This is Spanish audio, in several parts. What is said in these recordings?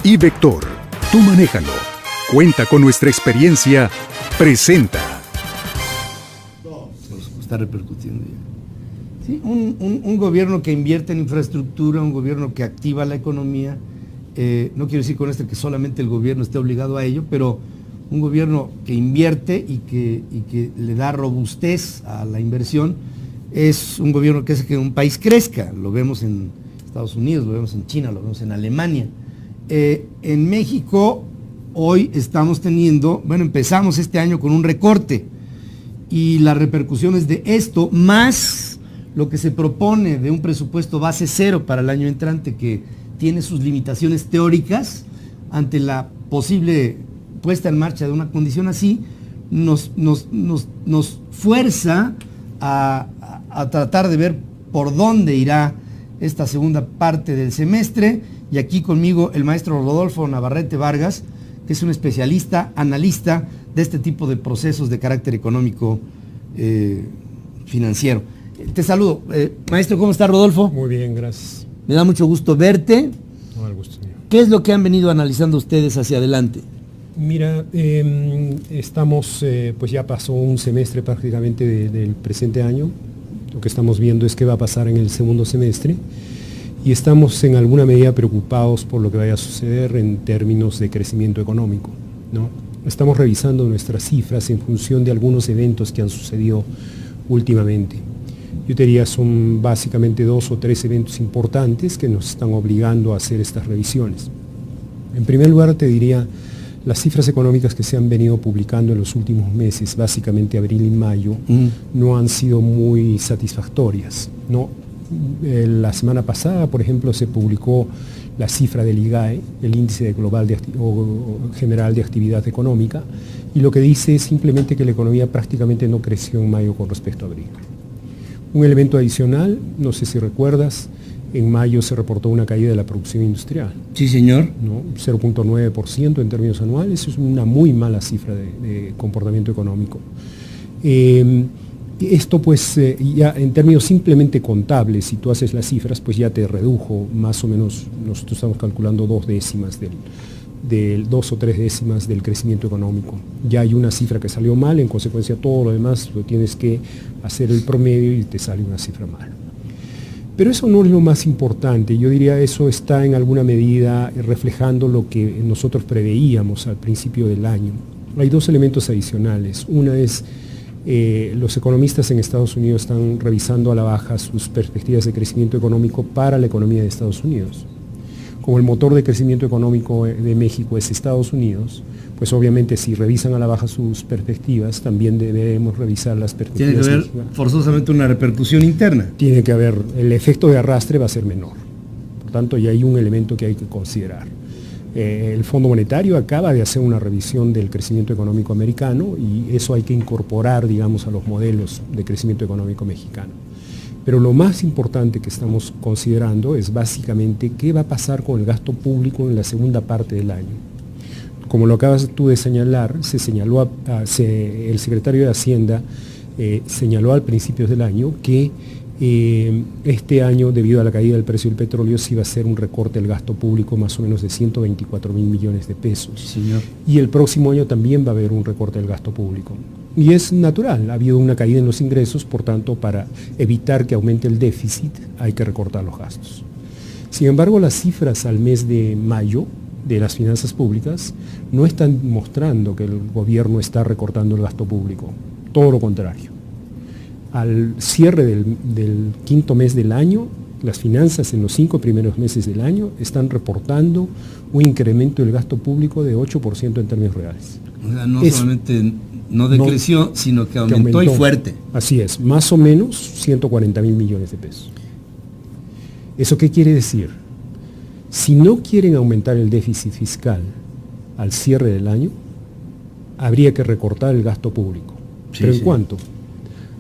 iVector, tú manéjalo. Cuenta con nuestra experiencia. Presenta. Está repercutiendo ya. Sí, un gobierno que invierte en infraestructura, un gobierno que activa la economía. No quiero decir con esto que solamente el gobierno esté obligado a ello, pero un gobierno que invierte y que le da robustez a la inversión es un gobierno que hace que un país crezca. Lo vemos en Estados Unidos, lo vemos en China, lo vemos en Alemania. En México hoy estamos teniendo, empezamos este año con un recorte y las repercusiones de esto, más lo que se propone de un presupuesto base cero para el año entrante, que tiene sus limitaciones teóricas ante la posible puesta en marcha de una condición así, nos fuerza a tratar de ver por dónde irá esta segunda parte del semestre. Y aquí conmigo el maestro Rodolfo Navarrete Vargas, que es un especialista, analista de este tipo de procesos de carácter económico financiero. Te saludo. Maestro, ¿cómo está, Rodolfo? Muy bien, gracias. Me da mucho gusto verte. No, al gusto mío. ¿Qué es lo que han venido analizando ustedes hacia adelante? Mira, estamos, pues ya pasó un semestre prácticamente del presente año. Lo que estamos viendo es qué va a pasar en el segundo semestre. Y estamos en alguna medida preocupados por lo que vaya a suceder en términos de crecimiento económico, ¿no? Estamos revisando nuestras cifras en función de algunos eventos que han sucedido últimamente. Yo te diría, son básicamente 2 o 3 eventos importantes que nos están obligando a hacer estas revisiones. En primer lugar, te diría, las cifras económicas que se han venido publicando en los últimos meses, básicamente abril y mayo, no han sido muy satisfactorias, ¿no? La semana pasada, por ejemplo, se publicó la cifra del IGAE, el Índice Global General de Actividad Económica, y lo que dice es simplemente que la economía prácticamente no creció en mayo con respecto a abril. Un elemento adicional, no sé si recuerdas, en mayo se reportó una caída de la producción industrial. Sí, señor. ¿No? 0.9% en términos anuales, es una muy mala cifra de comportamiento económico. Esto pues ya en términos simplemente contables, si tú haces las cifras, pues ya te redujo más o menos, nosotros estamos calculando 2 o 3 décimas del crecimiento económico. Ya hay una cifra que salió mal, en consecuencia todo lo demás lo tienes que hacer el promedio y te sale una cifra mal. Pero eso no es lo más importante, yo diría eso está en alguna medida reflejando lo que nosotros preveíamos al principio del año. Hay 2 elementos adicionales, una es los economistas en Estados Unidos están revisando a la baja sus perspectivas de crecimiento económico para la economía de Estados Unidos. Como el motor de crecimiento económico de México es Estados Unidos, pues obviamente si revisan a la baja sus perspectivas, también debemos revisar las perspectivas. Tiene que haber forzosamente una repercusión interna. Tiene que haber, el efecto de arrastre va a ser menor. Por tanto, ya hay un elemento que hay que considerar. El Fondo Monetario acaba de hacer una revisión del crecimiento económico americano y eso hay que incorporar, digamos, a los modelos de crecimiento económico mexicano. Pero lo más importante que estamos considerando es básicamente qué va a pasar con el gasto público en la segunda parte del año. Como lo acabas tú de señalar, se señaló el secretario de Hacienda señaló al principio del año que este año, debido a la caída del precio del petróleo, sí va a ser un recorte del gasto público más o menos de 124,000 millones de pesos. Sí, señor. Y el próximo año también va a haber un recorte del gasto público. Y es natural, ha habido una caída en los ingresos, por tanto, para evitar que aumente el déficit, hay que recortar los gastos. Sin embargo, las cifras al mes de mayo de las finanzas públicas no están mostrando que el gobierno está recortando el gasto público, todo lo contrario. Al cierre del quinto mes del año, las finanzas en los 5 primeros meses del año están reportando un incremento del gasto público de 8% en términos reales. O sea, no solamente no decreció, sino que aumentó y fuerte. Así es, más o menos 140,000 millones de pesos. ¿Eso qué quiere decir? Si no quieren aumentar el déficit fiscal al cierre del año, habría que recortar el gasto público. Sí, ¿pero en cuánto?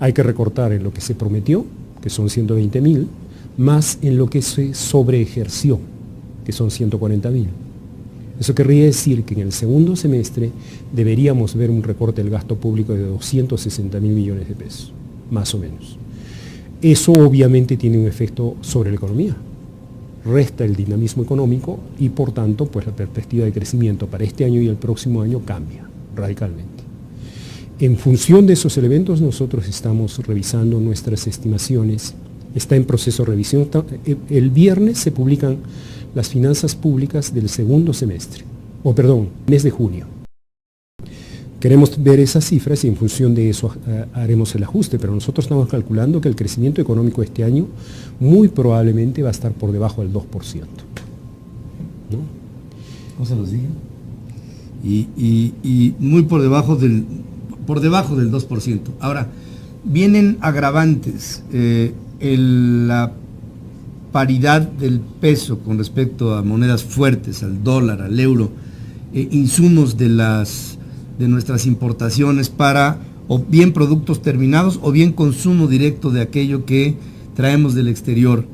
Hay que recortar en lo que se prometió, que son 120,000, más en lo que se sobreejerció, que son 140,000. Eso querría decir que en el segundo semestre deberíamos ver un recorte del gasto público de 260,000 millones de pesos, más o menos. Eso obviamente tiene un efecto sobre la economía. resta el dinamismo económico y por tanto pues la perspectiva de crecimiento para este año y el próximo año cambia radicalmente. En función de esos elementos nosotros estamos revisando nuestras estimaciones, está en proceso de revisión. El viernes se publican las finanzas públicas del segundo semestre, mes de junio. Queremos ver esas cifras y en función de eso haremos el ajuste, pero nosotros estamos calculando que el crecimiento económico este año muy probablemente va a estar por debajo del 2%. ¿No? ¿Cómo se los dije? Y muy por debajo del 2%. Ahora, vienen agravantes. La paridad del peso con respecto a monedas fuertes, al dólar, al euro, insumos de nuestras importaciones para o bien productos terminados o bien consumo directo de aquello que traemos del exterior.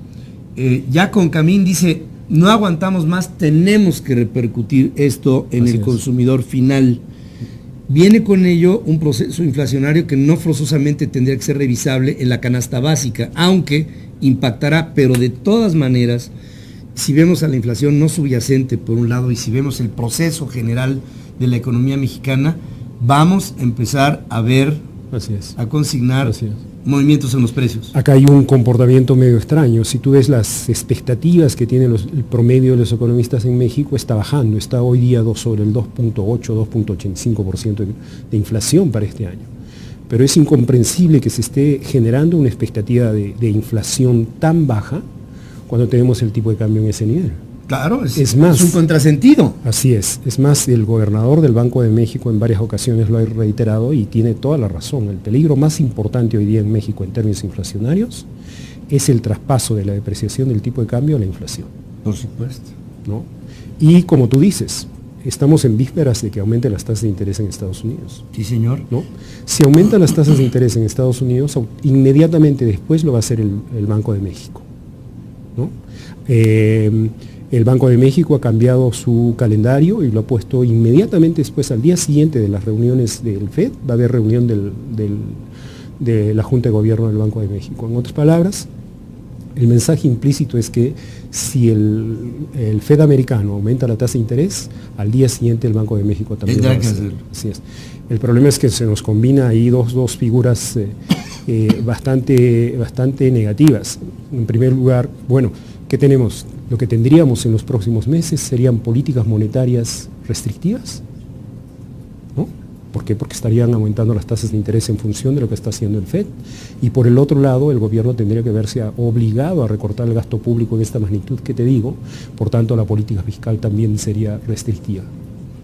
Ya Concamín dice, no aguantamos más, tenemos que repercutir esto en el consumidor final. Viene con ello un proceso inflacionario que no forzosamente tendría que ser revisable en la canasta básica, aunque impactará, pero de todas maneras, si vemos a la inflación no subyacente por un lado y si vemos el proceso general de la economía mexicana, vamos a empezar a ver, a consignar movimientos en los precios. Acá hay un comportamiento medio extraño. Si tú ves las expectativas que tienen el promedio de los economistas en México, está bajando, está hoy día sobre el 2.8, 2.85% de inflación para este año. Pero es incomprensible que se esté generando una expectativa de inflación tan baja cuando tenemos el tipo de cambio en ese nivel. Claro, es un contrasentido. Así es. Es más, el gobernador del Banco de México en varias ocasiones lo ha reiterado y tiene toda la razón. El peligro más importante hoy día en México en términos inflacionarios es el traspaso de la depreciación del tipo de cambio a la inflación. Por supuesto. ¿No? Y como tú dices, estamos en vísperas de que aumenten las tasas de interés en Estados Unidos. Sí, señor. ¿No? Si aumentan las tasas de interés en Estados Unidos, inmediatamente después lo va a hacer el Banco de México. ¿No? El Banco de México ha cambiado su calendario y lo ha puesto inmediatamente después, al día siguiente de las reuniones del FED, va a haber reunión de la Junta de Gobierno del Banco de México. En otras palabras, el mensaje implícito es que si el FED americano aumenta la tasa de interés, al día siguiente el Banco de México también va a hacerlo. Así es. El problema es que se nos combina ahí dos figuras bastante negativas. En primer lugar, bueno, ¿qué tenemos? Lo que tendríamos en los próximos meses serían políticas monetarias restrictivas, ¿no? ¿Por qué? Porque estarían aumentando las tasas de interés en función de lo que está haciendo el FED. Y por el otro lado, el gobierno tendría que verse obligado a recortar el gasto público en esta magnitud que te digo, por tanto la política fiscal también sería restrictiva.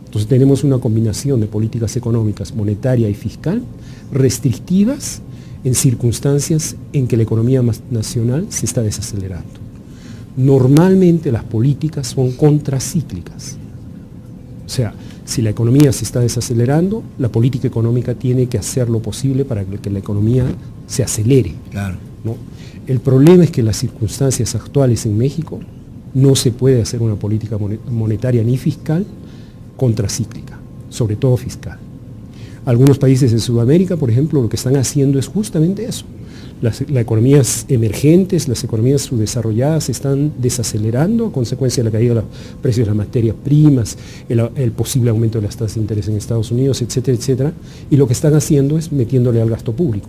Entonces tenemos una combinación de políticas económicas, monetaria y fiscal, restrictivas en circunstancias en que la economía nacional se está desacelerando. Normalmente las políticas son contracíclicas. O sea, si la economía se está desacelerando, la política económica tiene que hacer lo posible para que la economía se acelere. Claro. ¿No? El problema es que en las circunstancias actuales en México no se puede hacer una política monetaria ni fiscal contracíclica, sobre todo fiscal. Algunos países de Sudamérica, por ejemplo, lo que están haciendo es justamente eso. Las economías emergentes, las economías subdesarrolladas se están desacelerando a consecuencia de la caída de los precios de las materias primas, el posible aumento de las tasas de interés en Estados Unidos, etcétera, etcétera. Y lo que están haciendo es metiéndole al gasto público.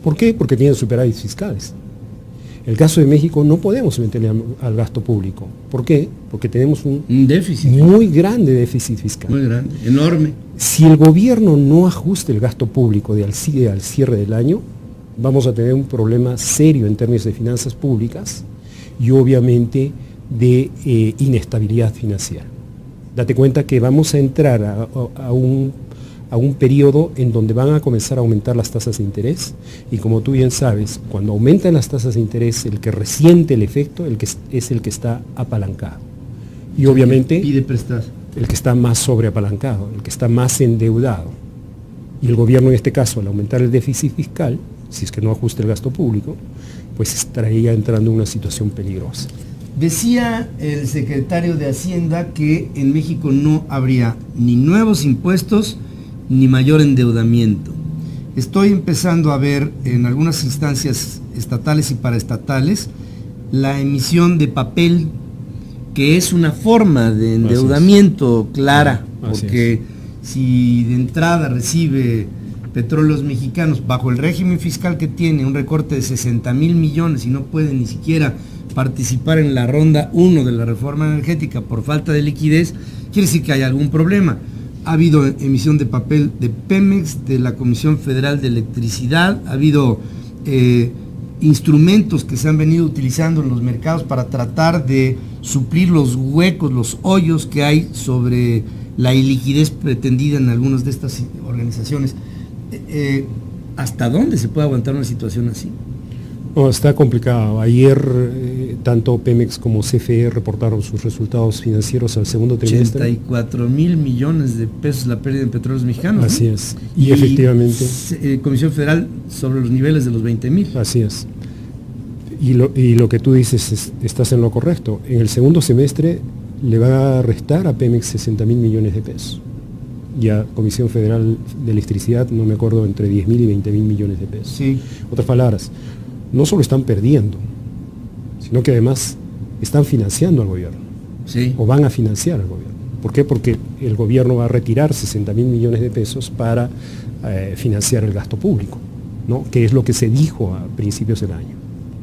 ¿Por qué? Porque tienen superávits fiscales. En el caso de México no podemos meterle al gasto público. ¿Por qué? Porque tenemos un déficit muy grande déficit fiscal. Muy grande, enorme. Si el gobierno no ajusta el gasto público al cierre del año, vamos a tener un problema serio en términos de finanzas públicas y obviamente de inestabilidad financiera. Date cuenta que vamos a entrar a un periodo en donde van a comenzar a aumentar las tasas de interés y como tú bien sabes, cuando aumentan las tasas de interés, el que resiente el efecto es el que está apalancado. Y obviamente pide prestar. El que está más sobreapalancado, el que está más endeudado. Y el gobierno en este caso, al aumentar el déficit fiscal, si es que no ajusta el gasto público, pues estaría entrando en una situación peligrosa. Decía el secretario de Hacienda que en México no habría ni nuevos impuestos ni mayor endeudamiento. Estoy empezando a ver en algunas instancias estatales y paraestatales la emisión de papel, que es una forma de endeudamiento clara, porque si de entrada recibe Petróleos Mexicanos bajo el régimen fiscal que tiene un recorte de 60,000 millones y no puede ni siquiera participar en la ronda 1 de la reforma energética por falta de liquidez, quiere decir que hay algún problema. Ha habido emisión de papel de Pemex, de la Comisión Federal de Electricidad, ha habido instrumentos que se han venido utilizando en los mercados para tratar de suplir los huecos, los hoyos que hay sobre la iliquidez pretendida en algunas de estas organizaciones. ¿Hasta dónde se puede aguantar una situación así? No, está complicado. Ayer tanto Pemex como CFE reportaron sus resultados financieros al segundo trimestre. 84,000 millones de pesos la pérdida en Petróleos Mexicanos. Así ¿no? es. Y efectivamente. Comisión Federal sobre los niveles de los 20,000. Así es. Y lo que tú dices, estás en lo correcto. En el segundo semestre le va a restar a Pemex 60,000 millones de pesos. Y a Comisión Federal de Electricidad, no me acuerdo, entre 10,000 y 20,000 millones de pesos. Sí. Otras palabras, no solo están perdiendo, sino que además están financiando al gobierno. Sí. O van a financiar al gobierno. ¿Por qué? Porque el gobierno va a retirar 60,000 millones de pesos para financiar el gasto público, ¿no? Que es lo que se dijo a principios del año.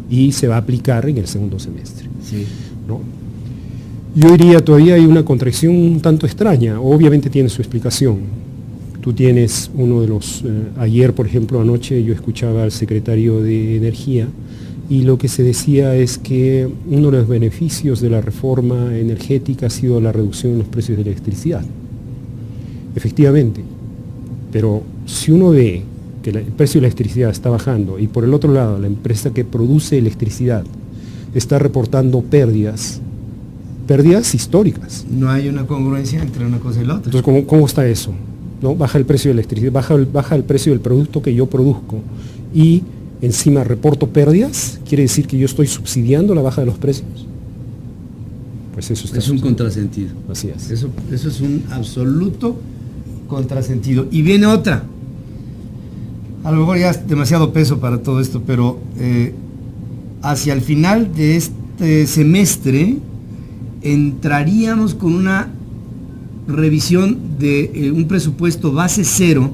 Y se va a aplicar en el segundo semestre. Sí. ¿No? Yo diría, todavía hay una contracción un tanto extraña, obviamente tiene su explicación. Tú tienes uno de los, ayer por ejemplo, anoche yo escuchaba al secretario de Energía y lo que se decía es que uno de los beneficios de la reforma energética ha sido la reducción en los precios de la electricidad. Efectivamente, pero si uno ve que el precio de la electricidad está bajando y por el otro lado la empresa que produce electricidad está reportando pérdidas históricas. No hay una congruencia entre una cosa y la otra. Entonces, ¿cómo está eso? ¿No? Baja el precio de la electricidad, baja el precio del producto que yo produzco y encima reporto pérdidas, ¿quiere decir que yo estoy subsidiando la baja de los precios? Pues eso está es un contrasentido. Así es. Eso es un absoluto contrasentido. Y viene otra. A lo mejor ya es demasiado peso para todo esto, pero hacia el final de este semestre entraríamos con una revisión de un presupuesto base cero,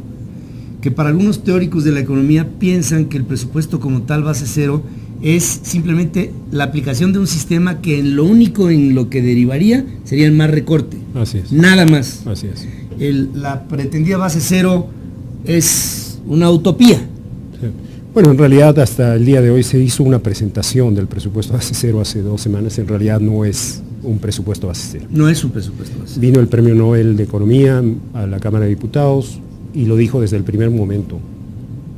que para algunos teóricos de la economía piensan que el presupuesto como tal base cero es simplemente la aplicación de un sistema que en lo único en lo que derivaría sería el más recorte. Así es. Nada más. Así es. La pretendida base cero es una utopía. Sí. Bueno, en realidad hasta el día de hoy se hizo una presentación del presupuesto base cero hace 2 semanas, en realidad no es un presupuesto base cero. No es un presupuesto base cero. Vino el Premio Nobel de Economía a la Cámara de Diputados y lo dijo desde el primer momento.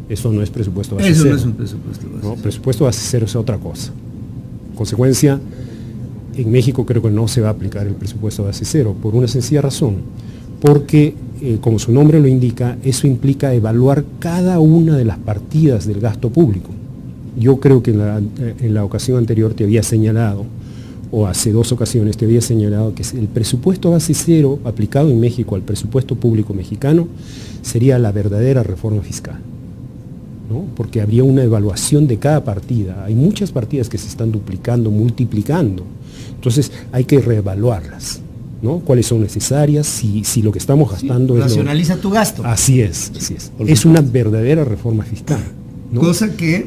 Eso no es presupuesto base cero. Eso no es un presupuesto base cero. No, presupuesto base cero es otra cosa. En consecuencia, en México creo que no se va a aplicar el presupuesto base cero por una sencilla razón. Porque, como su nombre lo indica, eso implica evaluar cada una de las partidas del gasto público. Yo creo que en la ocasión anterior te había señalado, o hace 2 ocasiones te había señalado, que el presupuesto base cero aplicado en México al presupuesto público mexicano sería la verdadera reforma fiscal, ¿no? Porque habría una evaluación de cada partida. Hay muchas partidas que se están duplicando, multiplicando. Entonces hay que reevaluarlas, ¿no? ¿Cuáles son necesarias? Si lo que estamos gastando es... Racionaliza tu gasto. Así es, así es. Es una verdadera reforma fiscal, ¿no? Cosa que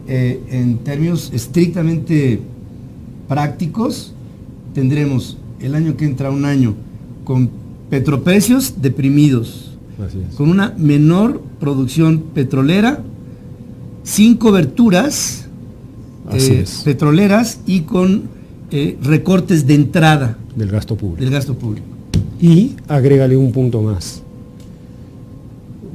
en términos estrictamente prácticos tendremos el año que entra un año con petroprecios deprimidos, con una menor producción petrolera, sin coberturas petroleras y con recortes de entrada del gasto público. Y agrégale un punto más.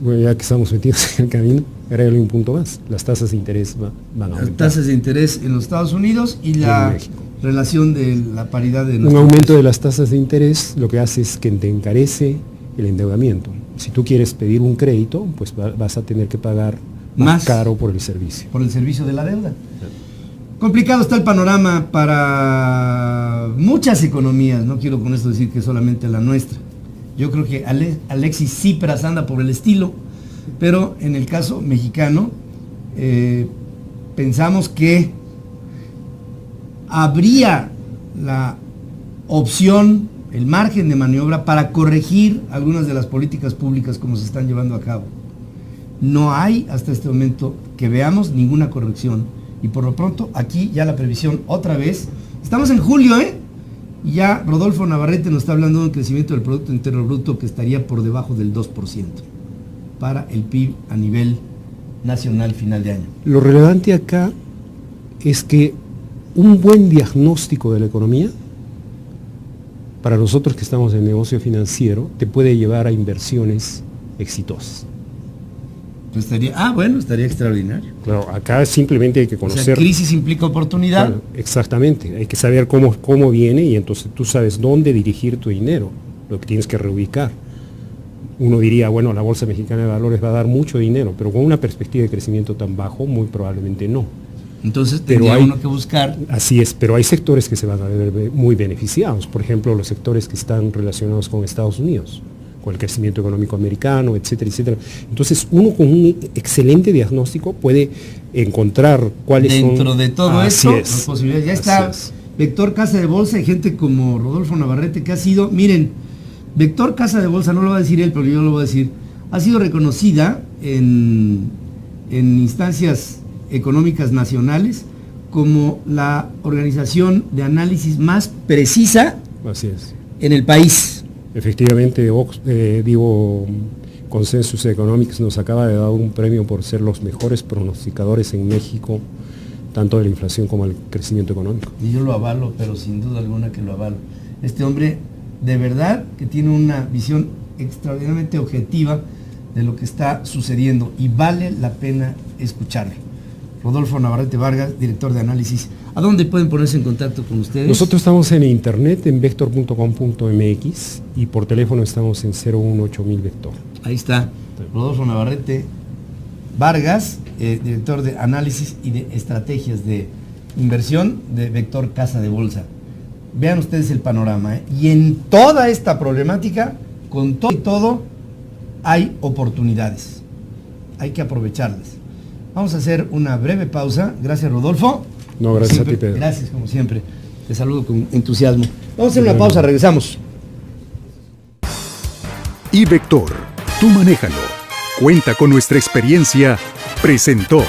Bueno, ya que estamos metidos en el camino, agrégale un punto más. Las tasas de interés van a aumentar. Las tasas de interés en los Estados Unidos y la relación de la paridad de un aumento de las tasas de interés lo que hace es que te encarece el endeudamiento. Si tú quieres pedir un crédito, pues vas a tener que pagar más caro por el servicio. Por el servicio de la deuda. Complicado está el panorama para muchas economías, no quiero con esto decir que solamente la nuestra. Yo creo que Alexis Tsipras anda por el estilo, pero en el caso mexicano pensamos que habría la opción, el margen de maniobra para corregir algunas de las políticas públicas como se están llevando a cabo. No hay hasta este momento que veamos ninguna corrección y por lo pronto aquí ya la previsión otra vez, estamos en julio, y ya Rodolfo Navarrete nos está hablando de un crecimiento del Producto Interno Bruto que estaría por debajo del 2% para el PIB a nivel nacional final de año. Lo relevante acá es que un buen diagnóstico de la economía, para nosotros que estamos en el negocio financiero, te puede llevar a inversiones exitosas. Pues estaría extraordinario. Claro, acá simplemente hay que conocer. O sea, crisis implica oportunidad. Claro, exactamente, hay que saber cómo viene y entonces tú sabes dónde dirigir tu dinero, lo que tienes que reubicar. Uno diría, bueno, la Bolsa Mexicana de Valores va a dar mucho dinero, pero con una perspectiva de crecimiento tan bajo, muy probablemente no. Entonces tendría uno que buscar. Así es, pero hay sectores que se van a ver muy beneficiados. Por ejemplo, los sectores que están relacionados con Estados Unidos, con el crecimiento económico americano, etcétera, etcétera. Entonces, uno con un excelente diagnóstico puede encontrar cuáles son... Dentro de todo esto, las posibilidades. Ya está Vector Casa de Bolsa, hay gente como Rodolfo Navarrete que ha sido, miren, Vector Casa de Bolsa, no lo va a decir él, pero yo lo voy a decir, ha sido reconocida en instancias económicas nacionales como la organización de análisis más precisa en el país. Efectivamente, Consensus Economics nos acaba de dar un premio por ser los mejores pronosticadores en México, tanto de la inflación como del crecimiento económico. Y yo lo avalo, pero sin duda alguna que lo avalo. Este hombre, de verdad, que tiene una visión extraordinariamente objetiva de lo que está sucediendo y vale la pena escucharlo. Rodolfo Navarrete Vargas, director de análisis. ¿A dónde pueden ponerse en contacto con ustedes? Nosotros estamos en internet, en vector.com.mx, y por teléfono estamos en 018.000 Vector. Ahí está, Rodolfo Navarrete Vargas, director de análisis y de estrategias de inversión de Vector Casa de Bolsa. Vean ustedes el panorama, y en toda esta problemática, con todo y todo, hay oportunidades. Hay que aprovecharlas. Vamos a hacer una breve pausa. Gracias, Rodolfo. No, gracias a ti, Pedro. Gracias, como siempre. Te saludo con entusiasmo. Vamos a hacer una pausa, regresamos. iVector, tú manéjalo. Cuenta con nuestra experiencia. Presentó.